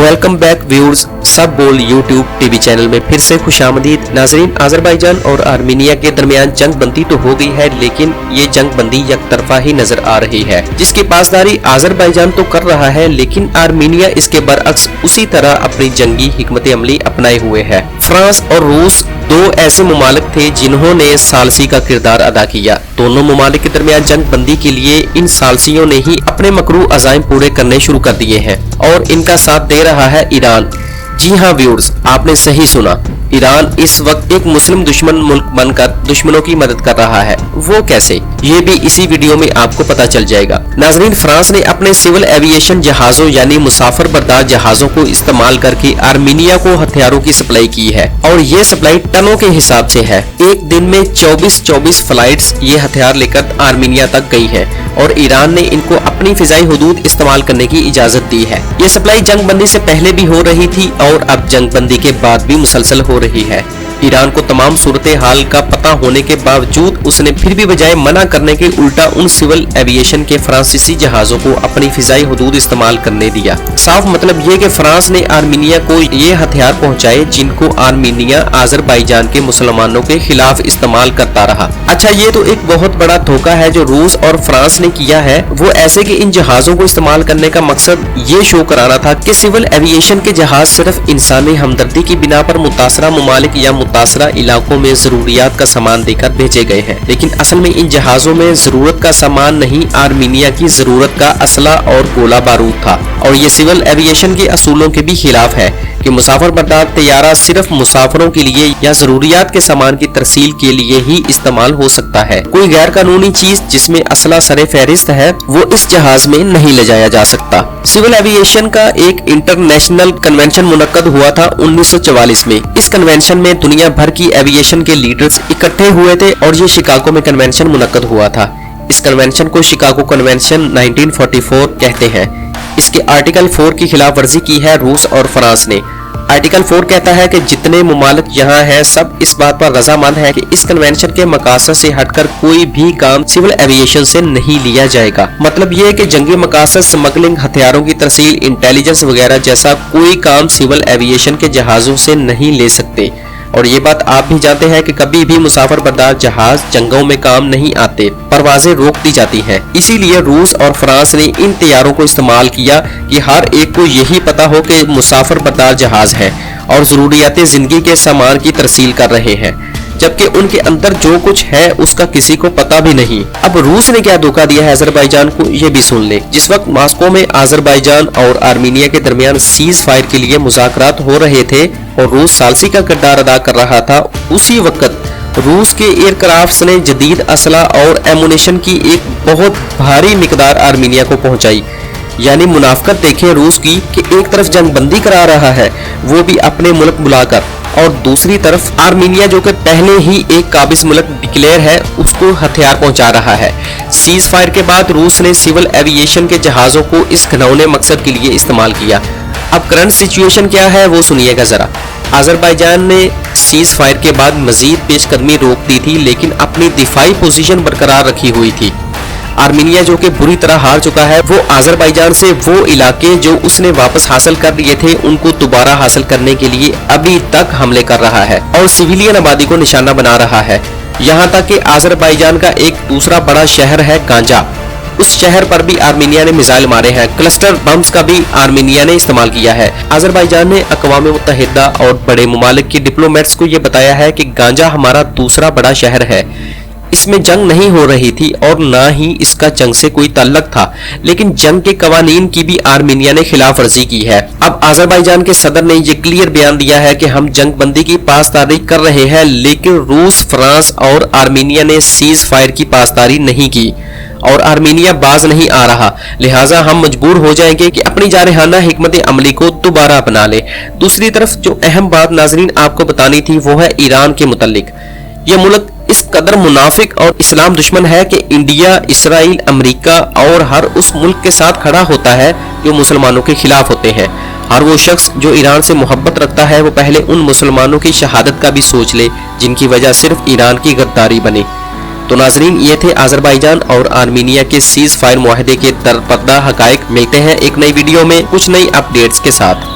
Welcome back viewers, सब बोल YouTube TV channel में फिर से खुशामदीद। नाजरीन, आज़रबाईजान और आर्मीनिया के दरमियान जंग बंदी तो हो गई है, लेकिन ये जंग बंदी यकतरफा ही नजर आ रही है, जिसकी पासदारी आज़रबाईजान तो कर रहा है, लेकिन आर्मीनिया इसके बरअक्स उसी तरह अपनी जंगी हिकमत अमली अपनाए हुए है। फ्रांस और रूस दो ऐसे मुमालिक थे जिन्होंने सालसी का किरदार अदा किया। दोनों मुमालिक के दरमियान जंग बंदी के लिए इन सालसियों ने ही अपने मकरू अज़ाइम पूरे करने शुरू कर दिए हैं और इनका साथ दे रहा है ईरान। जी हाँ व्यूअर्स, आपने सही सुना, ईरान इस वक्त एक मुस्लिम दुश्मन मुल्क बनकर दुश्मनों की मदद कर रहा है। वो कैसे, ये भी इसी वीडियो में आपको पता चल जाएगा। नाजरीन, फ्रांस ने अपने सिविल एविएशन जहाजों यानी मुसाफिर बरदार जहाजों को इस्तेमाल करके आर्मीनिया को हथियारों की सप्लाई की है और ये सप्लाई टनों के हिसाब से है। एक दिन में 24 फ्लाइट्स ये हथियार लेकर आर्मीनिया तक गई है और ईरान ने इनको अपनी फिजाई हुदूद इस्तेमाल करने की इजाजत दी है। ये सप्लाई जंग बंदी से पहले भी हो रही थी और अब जंग बंदी के बाद भी मुसलसल हो रही है। ईरान को तमाम सूरत हाल का पता होने के बावजूद उसने फिर भी बजाय मना करने के उल्टा उन सिविल एविएशन के फ्रांसीसी जहाजों को अपनी फिजाई हुदूद इस्तेमाल करने दिया। साफ मतलब ये कि फ्रांस ने आर्मीनिया को ये हथियार पहुंचाए जिनको आर्मीनिया आज़रबाईजान के मुसलमानों के खिलाफ इस्तेमाल करता रहा। अच्छा, ये तो एक बहुत बड़ा धोखा है जो रूस और फ्रांस ने किया है। वो ऐसे कि इन जहाजों को इस्तेमाल करने का मकसद ये शो कराना था कि सिविल एविएशन के जहाज सिर्फ इंसानी हमदर्दी की बिना पर मुतासरा ममालिक या मुतासरा इलाकों में जरूरियात का सामान देकर भेजे गए हैं, लेकिन असल में इन जहाजों में जरूरत का सामान नहीं, आर्मीनिया की जरूरत का असला और गोला बारूद था। और ये सिविल एविएशन के असूलों के भी खिलाफ है कि मुसाफिर बरदार तैयारा सिर्फ मुसाफिरों के लिए या जरूरियात के सामान की तरसील के लिए ही इस्तेमाल हो सकता है। कोई गैर कानूनी चीज जिसमें असला सरे फहरिस्त है वो इस जहाज में नहीं ले जाया जा सकता। सिविल एविएशन का एक इंटरनेशनल कन्वेंशन मुनक्कद हुआ था 1944 में। इस कन्वेंशन में दुनिया भर की एविएशन के लीडर्स इकट्ठे हुए थे और ये शिकागो में कन्वेंशन मुनक्कद हुआ था। इस कन्वेंशन को शिकागो कन्वेंशन 1944 कहते हैं। इसके आर्टिकल 4 की खिलाफ वर्जी की है रूस और फ्रांस ने। आर्टिकल 4 कहता है कि जितने मुमालिक यहाँ हैं सब इस बात पर रजामंद है कि इस कन्वेंशन के मकासद से हटकर कोई भी काम सिविल एविएशन से नहीं लिया जाएगा। मतलब ये है कि जंगी मकासद, स्मगलिंग, हथियारों की तरसील, इंटेलिजेंस वगैरह जैसा कोई काम सिविल एविएशन के जहाजों से नहीं ले सकते। और ये बात आप भी जानते हैं कि कभी भी मुसाफिर बरदार जहाज जंगों में काम नहीं आते, परवाजें रोक दी जाती हैं। इसीलिए रूस और फ्रांस ने इन तैयारों को इस्तेमाल किया कि हर एक को यही पता हो कि मुसाफिर बरदार जहाज हैं और जरूरियात जिंदगी के सामान की तरसील कर रहे हैं, जबकि उनके अंदर जो कुछ है उसका किसी को पता भी नहीं। अब रूस ने क्या धोखा दिया है आज़रबाईजान को, ये भी सुन ले। जिस वक्त मॉस्को में आज़रबाईजान और आर्मीनिया के दरमियान सीज फायर के लिए मुज़ाकरात हो रहे थे और रूस सालसी का किरदार अदा कर रहा था, उसी वक्त रूस के एयरक्राफ्ट्स ने जदीद असला और एमुनेशन की एक बहुत भारी मिकदार आर्मीनिया को पहुंचाई। यानी मुनाफकत देखें रूस की कि एक तरफ जंग बंदी करा रहा है वो भी अपने मुल्क बुलाकर, और दूसरी तरफ आर्मीनिया जो कि पहले ही एक काबिज मुल्क डिक्लेयर है उसको हथियार पहुंचा रहा है। सीज फायर के बाद रूस ने सिविल एविएशन के जहाजों को इस घिनौने मकसद के लिए इस्तेमाल किया। अब करंट सिचुएशन क्या है वो सुनिएगा जरा। आज़रबाईजान ने सीज फायर के बाद मजीद पेशकदमी रोक दी थी, लेकिन अपनी दिफाई पोजीशन बरकरार रखी हुई थी। आर्मीनिया जो कि बुरी तरह हार चुका है, वो आज़रबाईजान से वो इलाके जो उसने वापस हासिल कर लिए थे उनको दोबारा हासिल करने के लिए अभी तक हमले कर रहा है और सिविलियन आबादी को निशाना बना रहा है। यहाँ तक कि आज़रबाईजान का एक दूसरा बड़ा शहर है गांजा, उस शहर पर भी आर्मीनिया ने मिसाइल मारे हैं। क्लस्टर बम्स का भी आर्मीनिया ने इस्तेमाल किया है। आज़रबाईजान ने अक़वाम मुत्तहिदा और बड़े मुमालिक के डिप्लोमेट्स को ये बताया है कि गांजा हमारा दूसरा बड़ा शहर है, इसमें जंग नहीं हो रही थी और ना ही इसका जंग से कोई ताल्लुक था, लेकिन जंग के कवानीन की भी आर्मीनिया ने खिलाफ वर्जी की है। अब आज़रबाईजान के सदर ने ये क्लियर बयान दिया है कि हम जंग बंदी की पासदारी कर रहे हैं, लेकिन रूस, फ्रांस और आर्मीनिया ने सीज फायर की पासदारी नहीं की और आर्मीनिया बाज नहीं आ रहा, लिहाजा हम मजबूर हो जाएंगे कि अपनी जारहाना हिकमत अमली को दोबारा अपना ले। दूसरी तरफ जो अहम बात नाजरीन आपको बतानी थी वो है ईरान के मुतालिक। ये मुल्क इस कदर मुनाफिक और इस्लाम दुश्मन है कि इंडिया, इसराइल, अमेरिका और हर उस मुल्क के साथ खड़ा होता है जो मुसलमानों के खिलाफ होते हैं। हर वो शख्स जो ईरान से मोहब्बत रखता है वो पहले उन मुसलमानों की शहादत का भी सोच ले जिनकी वजह सिर्फ ईरान की गद्दारी बने। तो नाजरीन, ये थे आज़रबाईजान और आर्मीनिया के सीज फायर मुआहदे के दरपर्दा हकायक। मिलते हैं एक नई वीडियो में कुछ नई अपडेट्स के साथ।